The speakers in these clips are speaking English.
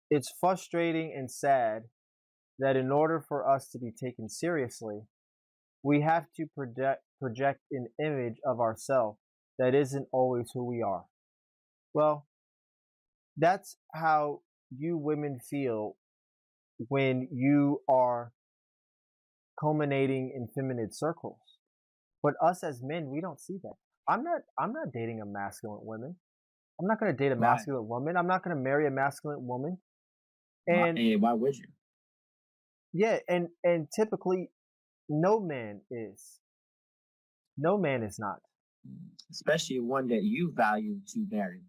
it's frustrating and sad that in order for us to be taken seriously, we have to project an image of ourselves that isn't always who we are. Well, that's how you women feel when you are culminating in feminine circles. But us as men, we don't see that. I'm not dating a masculine woman. I'm not gonna date a Why? masculine woman. I'm not gonna marry a masculine woman. And Why would you? yeah, and typically no man is. No man is not. Especially one that you value to marry.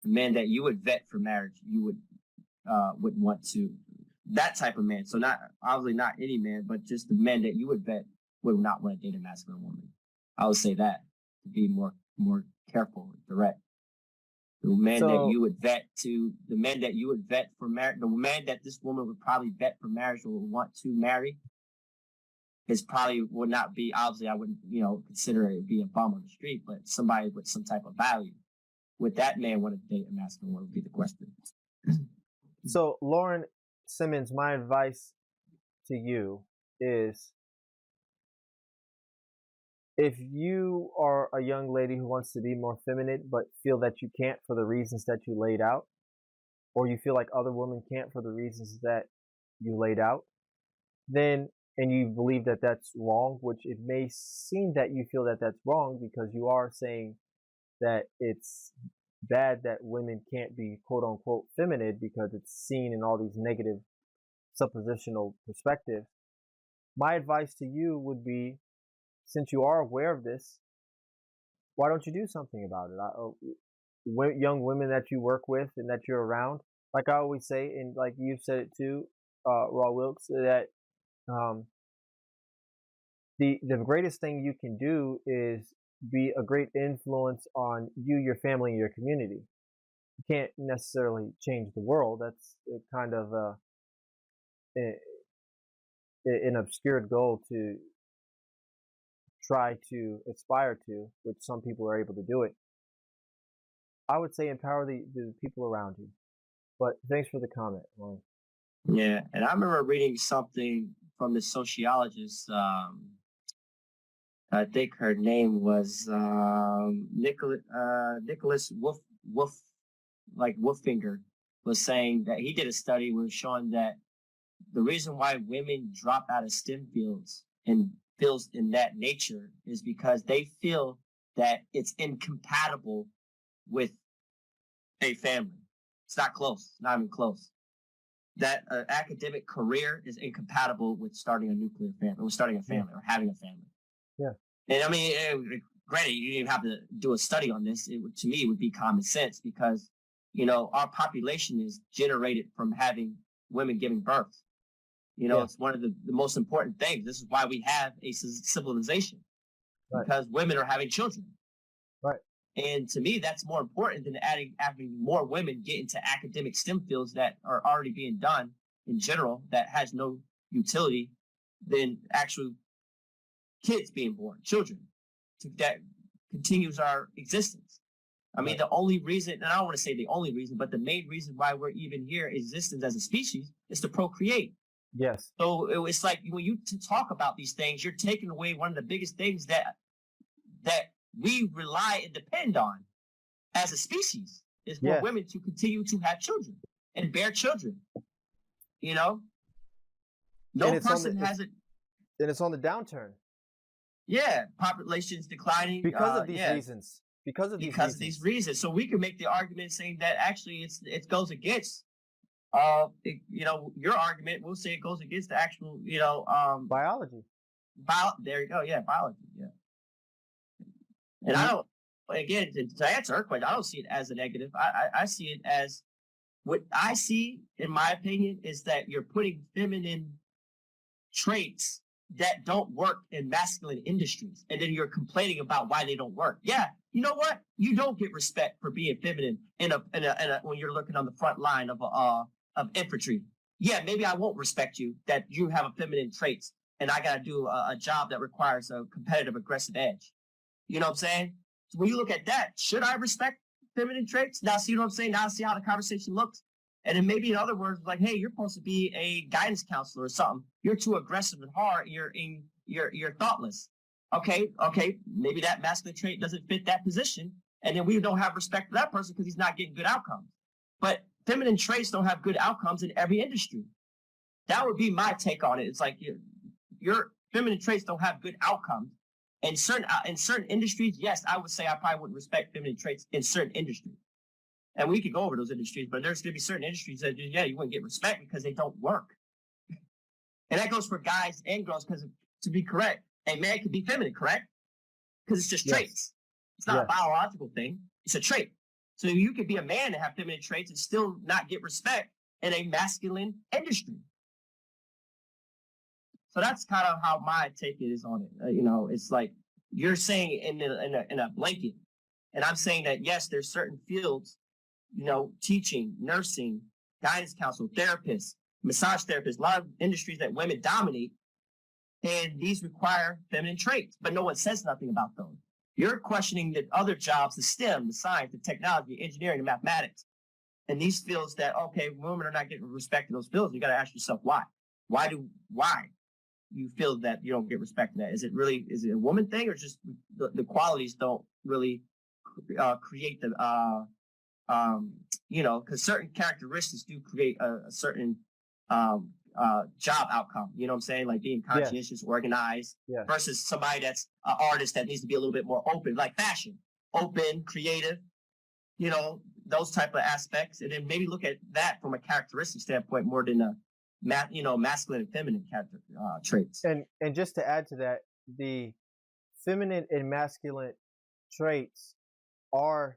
The man that you would vet for marriage, you would want to that type of man. So not obviously not any man, but just the men that you would vet would not want to date a masculine woman. I would say that to be more careful, direct. The men that So you would vet to the men that you would vet for marriage, the man that this woman would probably vet for marriage or would want to marry is probably would not be obviously I wouldn't, consider it be a bum on the street, but somebody with some type of value. Would that man want to date a masculine woman would be the question. so Lauren Simmons, my advice to you is if you are a young lady who wants to be more feminine but feel that you can't for the reasons that you laid out, or you feel like other women can't for the reasons that you laid out, then and you believe that that's wrong, which it may seem that you feel that that's wrong because you are saying that it's bad that women can't be quote unquote feminine because it's seen in all these negative suppositional perspectives. My advice to you would be, since you are aware of this, why don't you do something about it? Young women that you work with and that you're around, like I always say, and like you've said it too, Raw Wilkes, that um, the greatest thing you can do is be a great influence on you, your family, and your community. You can't necessarily change the world. That's kind of an obscured goal to try to aspire to, which some people are able to do it. I would say empower the people around you. But thanks for the comment, Lauren. Yeah, and I remember reading something from the sociologist. I think her name was Nicholas Wolfinger, was saying that he did a study was showing that the reason why women drop out of STEM fields and fields in that nature is because they feel that it's incompatible with a family. It's not close, not even close. That academic career is incompatible with starting a nuclear family, or starting a Yeah, family, or having a family. yeah, And I mean, granted, you didn't have to do a study on this. To me, it would be common sense because, our population is generated from having women giving birth. yeah. It's one of the most important things. This is why we have a civilization, Right, because women are having children. right. And to me, that's more important than having more women get into academic STEM fields that are already being done in general that has no utility than actual kids being born, children, that continues our existence. I mean, Right. the only reason, and I don't want to say the only reason, but the main reason why we're even here, existence as a species, is to procreate. Yes. So it's like when you talk about these things, you're taking away one of the biggest things that we rely and depend on as a species is for Yeah. women to continue to have children and bear children. You know, And no it's on person it's has it. and it's on the downturn Yeah, population's declining. because of these Yeah, reasons. Because of these because of these reasons. reasons. So we can make the argument saying that actually it goes against your argument. We'll say it goes against the actual Biology. there you go, yeah, biology, yeah. And I You don't, again, to answer her question, I don't see it as a negative. I see it as what I see, in my opinion, is that you're putting feminine traits that don't work in masculine industries, and then you're complaining about why they don't work. Yeah, you know what? You don't get respect for being feminine in a when you're looking on the front line of infantry. Yeah, maybe I won't respect you that you have a feminine traits, and I got to do a job that requires a competitive, aggressive edge. You know what I'm saying? So when you look at that, should I respect feminine traits? Now, see what I'm saying? Now, see how the conversation looks? And then maybe in other words, like, hey, you're supposed to be a guidance counselor or something. You're too aggressive and hard. You're thoughtless. Okay, maybe that masculine trait doesn't fit that position, and then we don't have respect for that person because he's not getting good outcomes. But feminine traits don't have good outcomes in every industry. That would be my take on it. It's like your feminine traits don't have good outcomes. In certain industries, yes, I would say I probably wouldn't respect feminine traits in certain industries. And we could go over those industries, but there's going to be certain industries that, yeah, you wouldn't get respect because they don't work. And that goes for guys and girls, because to be correct, a man can be feminine, correct? Because it's just traits. It's not a biological thing. It's a trait. So you could be a man and have feminine traits and still not get respect in a masculine industry. So that's kind of how my take is on it. It's like you're saying in a blanket, and I'm saying that yes, there's certain fields, teaching, nursing, guidance counselor, therapists, massage therapists, a lot of industries that women dominate, and these require feminine traits, but no one says nothing about those. You're questioning the other jobs, the STEM, the science, the technology, engineering, the mathematics, and these fields that, okay, women are not getting respect in those fields. You got to ask yourself why. Why you feel that you don't get respect in that? Is it a woman thing, or just the qualities don't really create the because certain characteristics do create a certain job outcome. You know what I'm saying? Like being conscientious, organized, versus somebody that's an artist that needs to be a little bit more open, like fashion, open, creative, those type of aspects. And then maybe look at that from a characteristic standpoint more than a masculine and feminine character traits. And just to add to that, the feminine and masculine traits are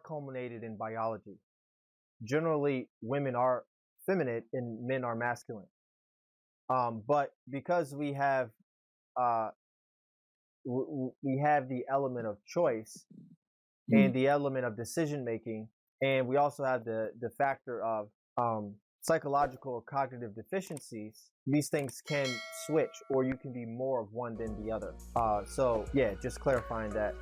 culminated in biology. Generally, women are feminine and men are masculine. But because we have the element of choice and the element of decision making, and we also have the factor of psychological or cognitive deficiencies, these things can switch, or you can be more of one than the other. So yeah, just clarifying that.